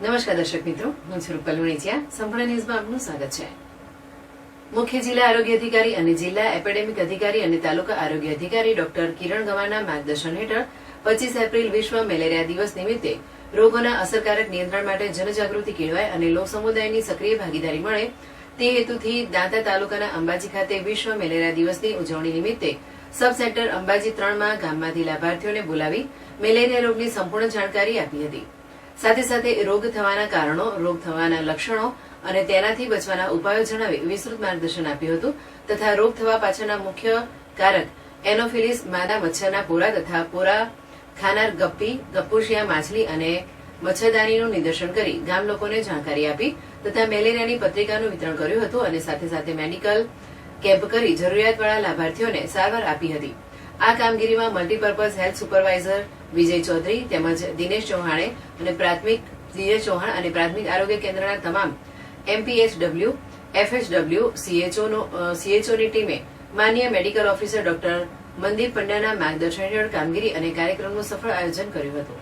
નમસ્કાર દર્શક મિત્રો, હું છું રૂપલ વણિચિયા. સંપૂર્ણ ન્યૂઝમાં આપનું સ્વાગત છે. મુખ્ય જિલ્લા આરોગ્ય અધિકારી અને જિલ્લા એપિડેમિક અધિકારી અને તાલુકા આરોગ્ય અધિકારી ડોક્ટર કિરણ ગવાના માર્ગદર્શન હેઠળ 25 એપ્રિલ વિશ્વ મેલેરિયા દિવસ નિમિત્તે રોગોના અસરકારક નિયંત્રણ માટે જનજાગૃતિ કેળવાય અને લોક સમુદાયની સક્રિય ભાગીદારી મળે તે હેતુથી દાંતા તાલુકાના અંબાજી ખાતે વિશ્વ મેલેરિયા દિવસની ઉજવણી નિમિત્તે સબ સેન્ટર અંબાજી 3માં ગામમાંથી લાભાર્થીઓને બોલાવી મેલેરિયા રોગની સંપૂર્ણ જાણકારી આપી હતી. સાથે સાથે રોગ થવાના કારણો, રોગ થવાના લક્ષણો અને તેનાથી બચવાના ઉપાયો જણાવી વિસ્તૃત માર્ગદર્શન આપ્યું હતું તથા રોગ થવા પાછળના મુખ્ય કારક એનોફિલિસ માદા મચ્છરના પોરા તથા પોરા ખાનાર ગપ્પી, ગપ્પુશિયા માછલી અને મચ્છરદાનીનું નિદર્શન કરી ગામ લોકોને જાણકારી આપી તથા મેલેરિયાની પત્રિકાનું વિતરણ કર્યું હતું અને સાથે સાથે મેડિકલ કેમ્પ કરી જરૂરિયાતવાળા લાભાર્થીઓને સારવાર આપી હતી. આ કામગીરીમાં મલ્ટીપર્પઝ હેલ્થ સુપરવાઇઝર વિજય ચૌધરી તેમજ દિનેશ ચૌહાણ અને પ્રાથમિક આરોગ્ય કેન્દ્રના તમામ MPHW, FHW, CHOની ટીમે માન્ય મેડિકલ ઓફિસર ડોક્ટર મનદીપ પંડ્યાના માર્ગદર્શન હેઠળ કામગીરી અને કાર્યક્રમનું સફળ આયોજન કર્યું હતું.